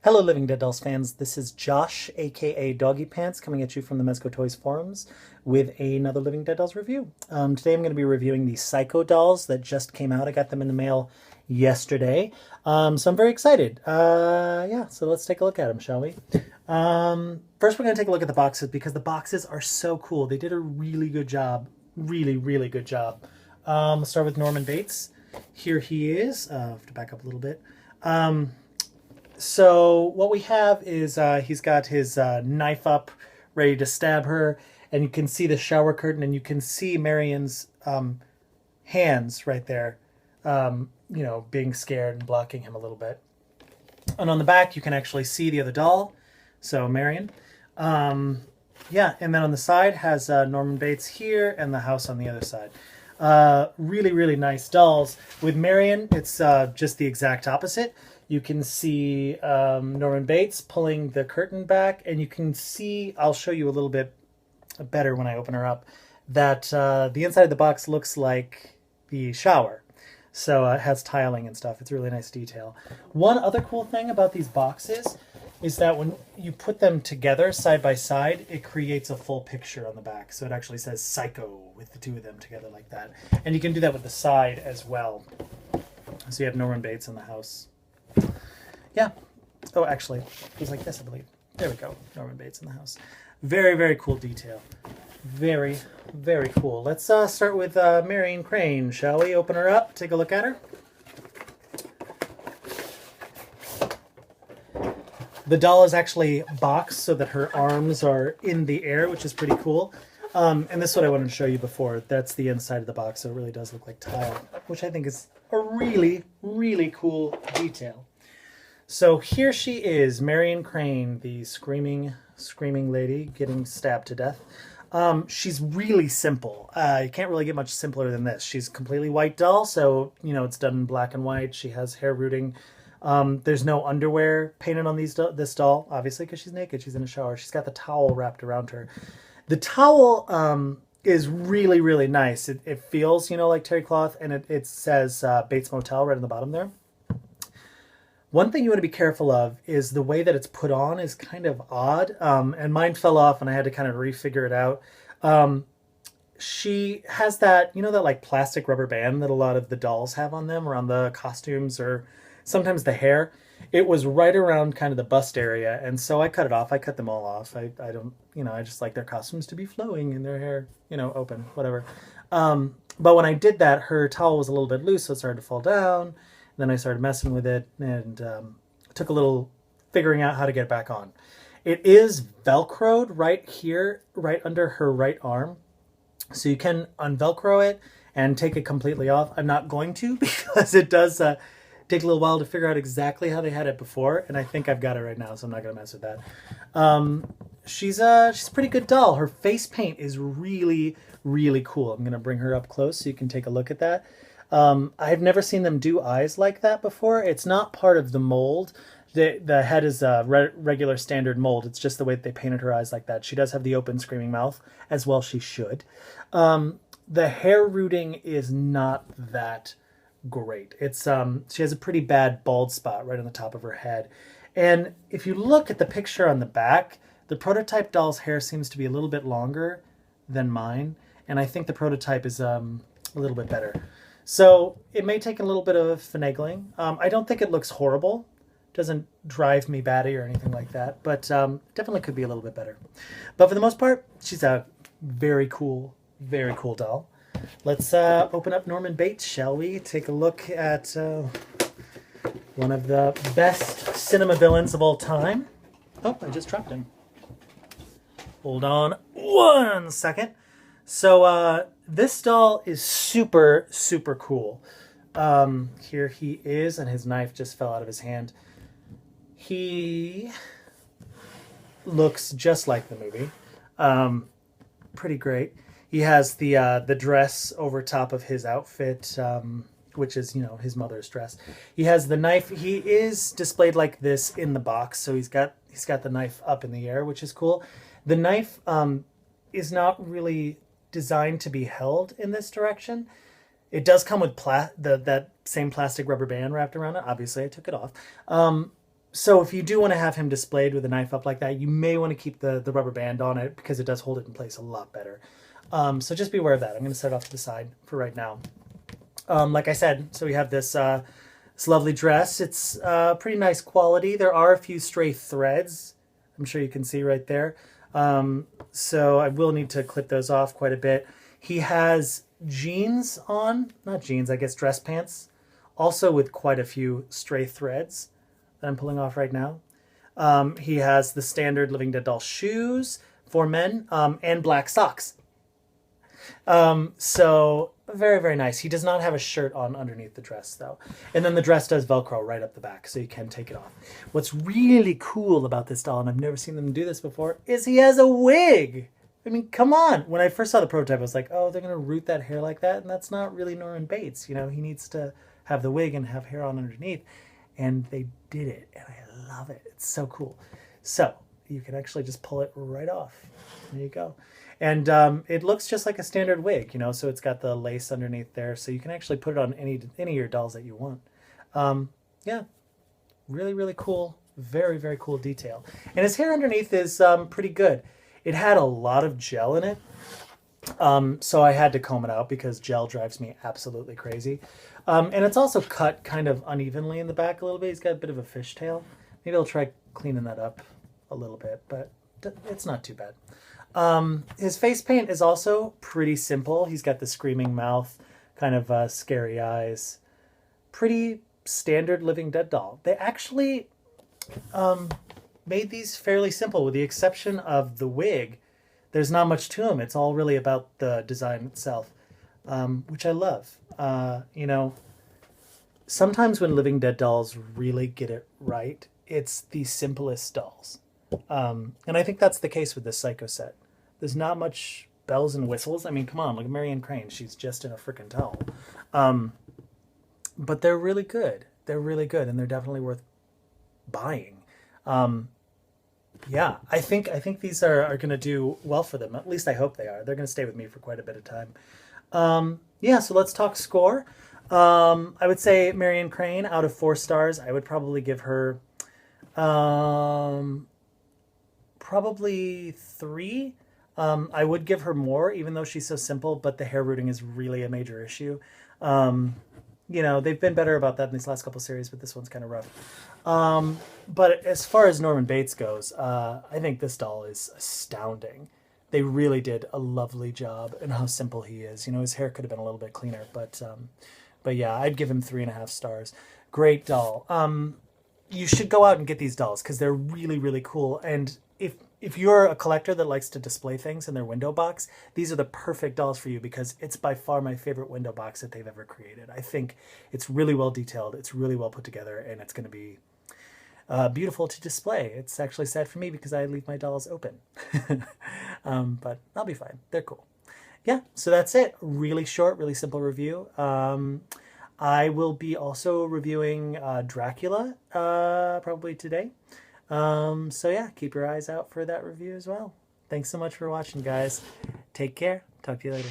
Hello, Living Dead Dolls fans. This is Josh, aka Doggiepants, coming at you from the Mezco Toys forums with another Living Dead Dolls review. Today I'm going to be reviewing the Psycho dolls that just came out. I got them in the mail yesterday, so I'm very excited. Yeah, so let's take a look at them, shall we? First, we're going to take a look at the boxes because the boxes are so cool. They did a really good job. Really, really good job. Let's start with Norman Bates. Here he is. I have to back up a little bit. So what we have is he's got his knife up, ready to stab her, and you can see the shower curtain, and you can see Marion's hands right there, being scared and blocking him a little bit. And on the back, you can actually see the other doll, so Marion. Yeah, and then on the side has Norman Bates here and the house on the other side. Really, really nice dolls. With Marion, it's just the exact opposite. You can see Norman Bates pulling the curtain back, and you can see, I'll show you a little bit better when I open her up, that the inside of the box looks like the shower. So it has tiling and stuff. It's a really nice detail. One other cool thing about these boxes is that when you put them together side by side, it creates a full picture on the back. So it actually says Psycho with the two of them together like that. And you can do that with the side as well. So you have Norman Bates in the house. Yeah. Oh, actually, it was like this, I believe. There we go. Norman Bates in the house. Very, very cool detail. Very, very cool. Let's start with Marion Crane, shall we? Open her up, take a look at her. The doll is actually boxed so that her arms are in the air, which is pretty cool. And this is what I wanted to show you before. That's the inside of the box, so it really does look like tile, which I think is a really, really cool detail. So here she is, Marion Crane, the screaming lady getting stabbed to death. She's really simple. You can't really get much simpler than this. She's a completely white doll, so, it's done in black and white. She has hair rooting. There's no underwear painted on this doll, obviously, because she's naked. She's in a shower. She's got the towel wrapped around her. The towel is really, really nice. It feels, like terry cloth, and it says Bates Motel right on the bottom there. One thing you want to be careful of is the way that it's put on is kind of odd, and mine fell off, and I had to kind of refigure it out. She has that, that like plastic rubber band that a lot of the dolls have on them, around the costumes or sometimes the hair. It was right around kind of the bust area, and so I cut it off. I cut them all off. I don't, I just like their costumes to be flowing and their hair, open, whatever. But when I did that, her towel was a little bit loose, so it started to fall down. Then I started messing with it, and it took a little figuring out how to get it back on. It is Velcroed right here, right under her right arm. So you can unvelcro it and take it completely off. I'm not going to because it does take a little while to figure out exactly how they had it before, and I think I've got it right now, so I'm not going to mess with that. She's a pretty good doll. Her face paint is really, really cool. I'm going to bring her up close so you can take a look at that. I've never seen them do eyes like that before. It's not part of the mold. The head is a regular standard mold. It's just the way that they painted her eyes like that. She does have the open screaming mouth, as well she should. The hair rooting is not that great. It's she has a pretty bad bald spot right on the top of her head. And if you look at the picture on the back, the prototype doll's hair seems to be a little bit longer than mine, and I think the prototype is a little bit better. So it may take a little bit of finagling. I don't think it looks horrible. It doesn't drive me batty or anything like that, but definitely could be a little bit better. But for the most part, she's a very cool doll. Let's open up Norman Bates, shall we? Take a look at one of the best cinema villains of all time. Oh, I just dropped him. Hold on 1 second. So this doll is super, super cool. Here he is, and his knife just fell out of his hand. He looks just like the movie. Pretty great. He has the dress over top of his outfit, which is, his mother's dress. He has the knife. He is displayed like this in the box, so he's got the knife up in the air, which is cool. The knife is not really designed to be held in this direction. It does come with that same plastic rubber band wrapped around it. Obviously, I took it off. So if you do want to have him displayed with a knife up like that, you may want to keep the rubber band on it because it does hold it in place a lot better. So just be aware of that. I'm going to set it off to the side for right now. Like I said, so we have this lovely dress. It's pretty nice quality. There are a few stray threads. I'm sure you can see right there. So I will need to clip those off quite a bit. He has jeans on, not jeans, I guess dress pants, also with quite a few stray threads that I'm pulling off right now. He has the standard Living Dead doll shoes for men, and black socks. So very, very nice. He does not have a shirt on underneath the dress though. And then the dress does Velcro right up the back, so you can take it off. What's really cool about this doll, and I've never seen them do this before, is he has a wig. I mean, come on. When I first saw the prototype, I was like, oh, they're going to root that hair like that? And that's not really Norman Bates. You know, he needs to have the wig and have hair on underneath. And they did it, and I love it. It's so cool. So you can actually just pull it right off. There you go. And it looks just like a standard wig, you know, so it's got the lace underneath there. So you can actually put it on any of your dolls that you want. Yeah, really, really cool. Very, very cool detail. And his hair underneath is pretty good. It had a lot of gel in it. So I had to comb it out because gel drives me absolutely crazy. And it's also cut kind of unevenly in the back a little bit. He's got a bit of a fishtail. Maybe I'll try cleaning that up a little bit, but it's not too bad. His face paint is also pretty simple. He's got the screaming mouth, kind of scary eyes. Pretty standard Living Dead doll. They actually made these fairly simple with the exception of the wig. There's not much to them. It's all really about the design itself, which I love. You know, sometimes when Living Dead dolls really get it right, it's the simplest dolls. And I think that's the case with this Psycho set. There's not much bells and whistles. I mean, come on, look at Marion Crane. She's just in a freaking towel. But they're really good. They're really good, and they're definitely worth buying. Yeah, I think these are going to do well for them. At least I hope they are. They're going to stay with me for quite a bit of time. Yeah, so let's talk score. I would say Marion Crane, out of 4 stars, I would probably give her probably 3. I would give her more, even though she's so simple, but the hair rooting is really a major issue. You know, they've been better about that in these last couple series, but this one's kind of rough. But as far as Norman Bates goes, I think this doll is astounding. They really did a lovely job in how simple he is. You know, his hair could have been a little bit cleaner, but yeah, I'd give him 3.5 stars. Great doll. You should go out and get these dolls because they're really, really cool. And if you're a collector that likes to display things in their window box, these are the perfect dolls for you because it's by far my favorite window box that they've ever created. I think it's really well detailed, it's really well put together, and it's going to be beautiful to display. It's actually sad for me because I leave my dolls open. But I'll be fine. They're cool. Yeah, so that's it. Really short, really simple review. I will be also reviewing Dracula probably today. So yeah, keep your eyes out for that review as well. Thanks so much for watching, guys. Take care. Talk to you later.